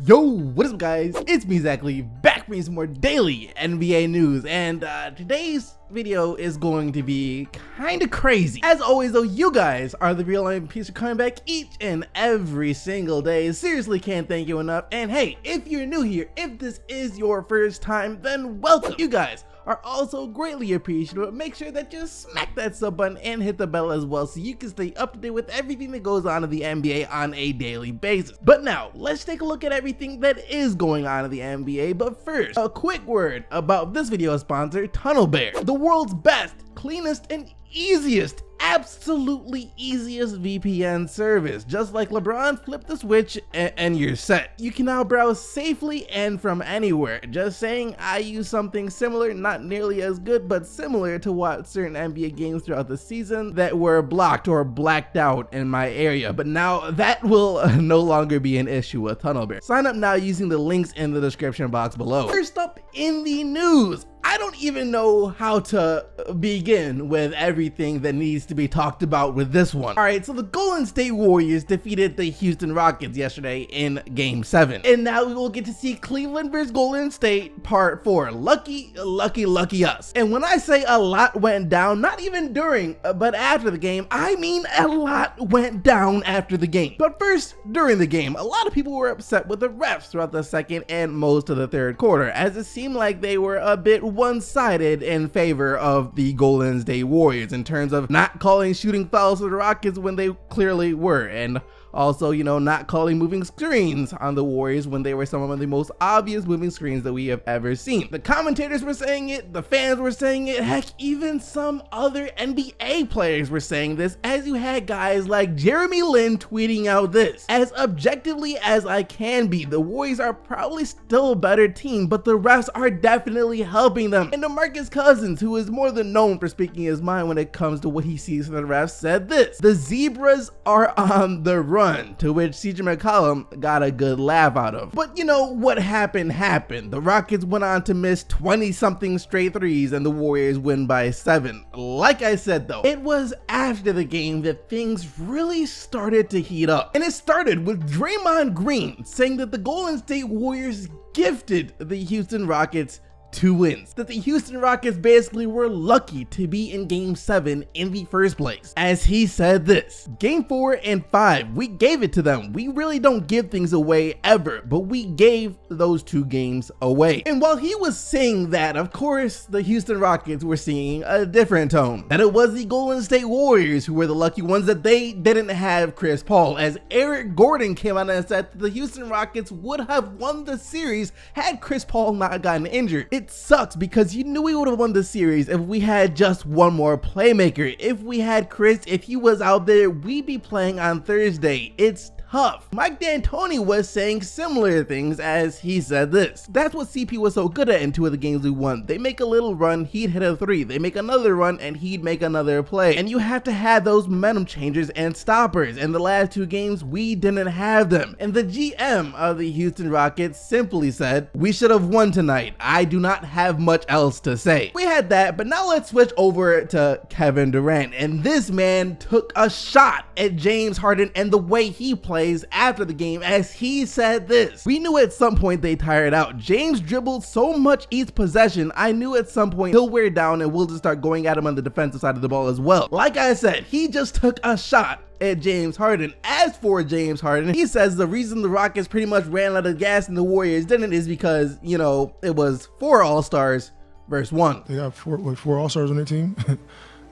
Yo, what is up guys? It's me exactly back bringing some more daily NBA news, and today's video is going to be kind of crazy. As always though, you guys are the real MVPs for coming back each and every single day. Seriously can't thank you enough. And hey, if you're new here, if this is your first time, then welcome. You guys are also greatly appreciated, but make sure that you smack that sub button and hit the bell as well so you can stay up to date with everything that goes on in the NBA on a daily basis. But now let's take a look at everything that is going on in the NBA. But first, a quick word about this video sponsor, TunnelBear, the world's best, cleanest, and easiest, absolutely easiest VPN service. Just like LeBron, flip the switch and you're set. You can now browse safely and from anywhere. Just saying, I use something similar, not nearly as good, but similar to what certain NBA games throughout the season that were blocked or blacked out in my area. But now that will no longer be an issue with TunnelBear. Sign up now using the links in the description box below. First up in the news, I don't even know how to begin with everything that needs to be talked about with this one. Alright, so the Golden State Warriors defeated the Houston Rockets yesterday in Game 7. And now we will get to see Cleveland vs. Golden State Part 4. Lucky us. And when I say a lot went down, not even during, but after the game, I mean a lot went down after the game. But first, during the game, a lot of people were upset with the refs throughout the second and most of the third quarter, as it seemed like they were a bit one-sided in favor of the Golden State Warriors in terms of not calling shooting fouls for the Rockets when they clearly were, and also, you know, not calling moving screens on the Warriors when they were some of the most obvious moving screens that we have ever seen. The commentators were saying it, the fans were saying it, heck, even some other NBA players were saying this, as you had guys like Jeremy Lin tweeting out this: as objectively as I can be, the Warriors are probably still a better team, but the refs are definitely helping them. And DeMarcus Cousins, who is more than known for speaking his mind when it comes to what he sees from the refs, said this: the Zebras are on the run. To which CJ McCollum got a good laugh out of. But you know what happened. The Rockets went on to miss 20-something straight threes and the Warriors win by 7. Like I said though, it was after the game that things really started to heat up. And it started with Draymond Green saying that the Golden State Warriors gifted the Houston Rockets 2 wins, that the Houston Rockets basically were lucky to be in Game 7 in the first place. As he said this: Game 4 and 5, we gave it to them. We really don't give things away ever, but we gave those 2 games away. And while he was saying that, of course, the Houston Rockets were singing a different tone, that it was the Golden State Warriors who were the lucky ones that they didn't have Chris Paul, as Eric Gordon came out and said that the Houston Rockets would have won the series had Chris Paul not gotten injured. It sucks because you knew we would have won the series if we had just one more playmaker. If we had Chris, if he was out there, we'd be playing on Thursday. It's tough. Mike D'Antoni was saying similar things, as he said this: that's what CP was so good at in 2 of the games we won. They make a little run, he'd hit a 3. They make another run and he'd make another play. And you have to have those momentum changers and stoppers. In the last 2 games, we didn't have them. And the GM of the Houston Rockets simply said, we should have won tonight. I do not have much else to say. We had that, but now let's switch over to Kevin Durant. And this man took a shot at James Harden and the way he played after the game, as he said this: we knew at some point they tired out. James dribbled so much each possession, I knew at some point he'll wear down and we'll just start going at him on the defensive side of the ball as well. Like I said, he just took a shot at James Harden. As for James Harden, he says the reason the Rockets pretty much ran out of gas and the Warriors didn't is because, you know, it was 4 All-Stars versus 1. They got 4 All-Stars on their team.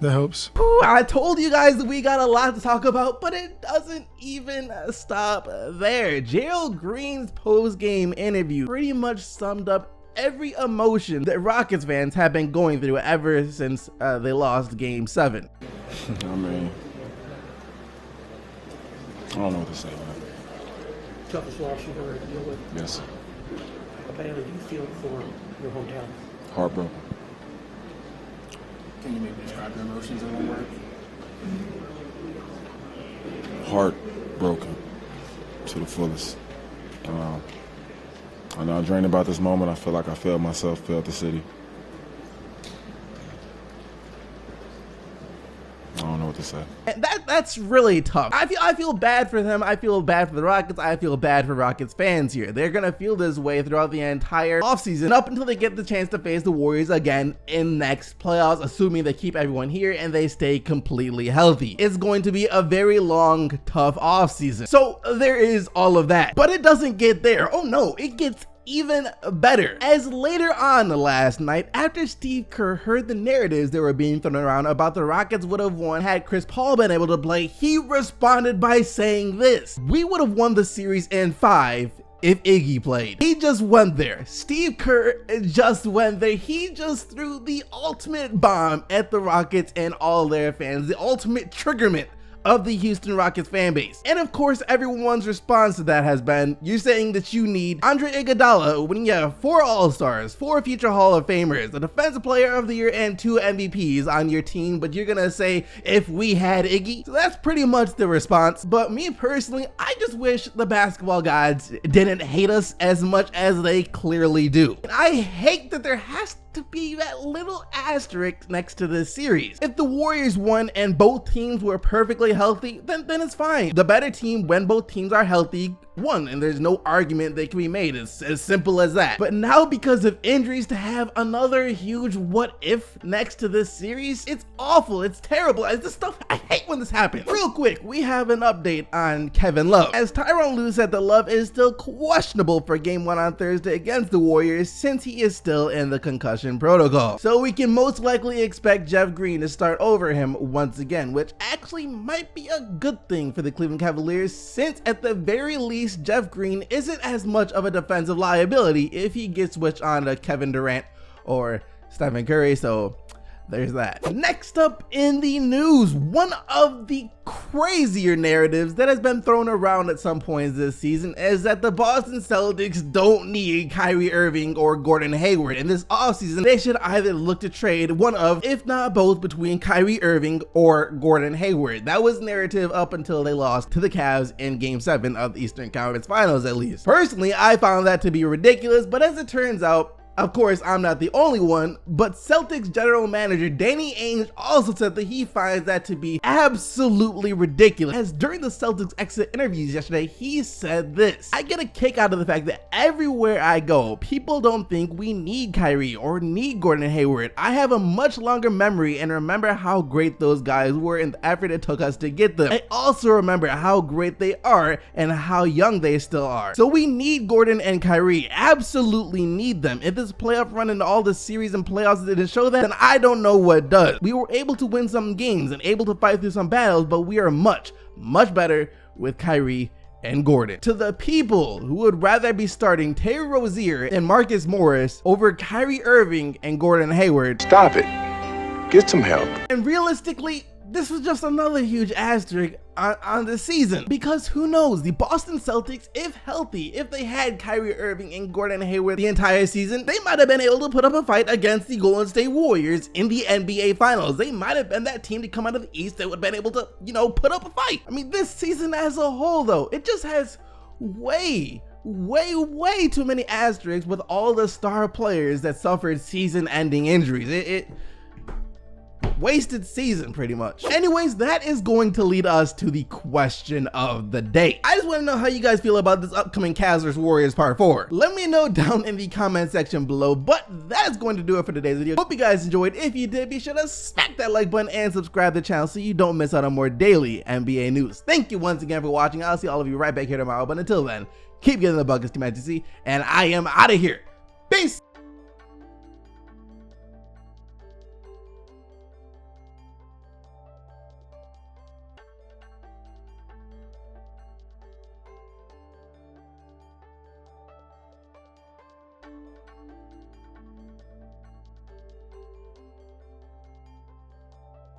That helps. Ooh, I told you guys that we got a lot to talk about, but it doesn't even stop there. Gerald Green's post-game interview pretty much summed up every emotion that Rockets fans have been going through ever since they lost Game 7. I mean, I don't know what to say, man. Toughest loss you've ever had to deal with? Yes. How badly do you feel for your hometown? Heartbroken. Can you maybe describe your emotions in one word? Heartbroken to the fullest. I'm not drained about this moment. I feel like I failed myself, failed the city. I don't know what to say. say. And that's really tough. I feel bad for them. I feel bad for the Rockets. I feel bad for Rockets fans here. They're gonna feel this way throughout the entire offseason up until they get the chance to face the Warriors again in next playoffs, assuming they keep everyone here and they stay completely healthy. It's going to be a very long, tough offseason. So there is all of that. But it doesn't get there. Oh no, it gets even better, as later on last night, after Steve Kerr heard the narratives that were being thrown around about the Rockets would have won had Chris Paul been able to play, he responded by saying this: "We would have won the series in 5 if Iggy played." He just went there. Steve Kerr just went there. He just threw the ultimate bomb at the Rockets and all their fans, the ultimate triggerment of the Houston Rockets fan base. And of course, everyone's response to that has been, you're saying that you need Andre Iguodala when you have 4 All-Stars, 4 future Hall of Famers, a Defensive Player of the Year, and 2 MVPs on your team, but you're gonna say, if we had Iggy? So that's pretty much the response. But me personally, I just wish the basketball gods didn't hate us as much as they clearly do. And I hate that there has to be that little asterisk next to this series. If the Warriors won and both teams were perfectly healthy, then it's fine. The better team, when both teams are healthy, won, and there's no argument that can be made. It's as simple as that. But now, because of injuries, to have another huge what if next to this series, it's awful. It's terrible. This stuff, I hate when this happens. Real quick, we have an update on Kevin Love. As Tyronn Lue said that Love is still questionable for game 1 on Thursday against the Warriors, since he is still in the concussion protocol. So we can most likely expect Jeff Green to start over him once again, which actually might be a good thing for the Cleveland Cavaliers, since at the very least Jeff Green isn't as much of a defensive liability if he gets switched on to Kevin Durant or Stephen Curry. So there's that. Next up in the news, one of the crazier narratives that has been thrown around at some points this season is that the Boston Celtics don't need Kyrie Irving or Gordon Hayward. In this offseason, they should either look to trade one of, if not both, between Kyrie Irving or Gordon Hayward. That was narrative up until they lost to the Cavs in Game 7 of the Eastern Conference Finals, at least. Personally, I found that to be ridiculous, but as it turns out, of course, I'm not the only one, but Celtics general manager Danny Ainge also said that he finds that to be absolutely ridiculous. As during the Celtics exit interviews yesterday, he said this: "I get a kick out of the fact that everywhere I go, people don't think we need Kyrie or need Gordon Hayward. I have a much longer memory and remember how great those guys were and the effort it took us to get them. I also remember how great they are and how young they still are. So we need Gordon and Kyrie, absolutely need them. If this playoff run and all the series and playoffs didn't show that, then I don't know what does. We were able to win some games and able to fight through some battles, but we are much, much better with Kyrie and Gordon." To the people who would rather be starting Terry Rozier and Marcus Morris over Kyrie Irving and Gordon Hayward, stop it. Get some help. And realistically, this was just another huge asterisk on the season, because who knows, the Boston Celtics, if healthy, if they had Kyrie Irving and Gordon Hayward the entire season, they might have been able to put up a fight against the Golden State Warriors in the NBA Finals. They might have been that team to come out of the East that would have been able to, put up a fight. I mean, this season as a whole, though, it just has way too many asterisks with all the star players that suffered season-ending injuries. It wasted season pretty much. Anyways, that is going to lead us to the question of the day. I just want to know how you guys feel about this upcoming Cavs vs Warriors part 4. Let me know down in the comment section below, but that is going to do it for today's video. Hope you guys enjoyed. If you did, be sure to smack that like button and subscribe to the channel so you don't miss out on more daily NBA news. Thank you once again for watching. I'll see all of you right back here tomorrow, but until then, keep getting the buckets, Team Majesty, and I am out of here. Peace!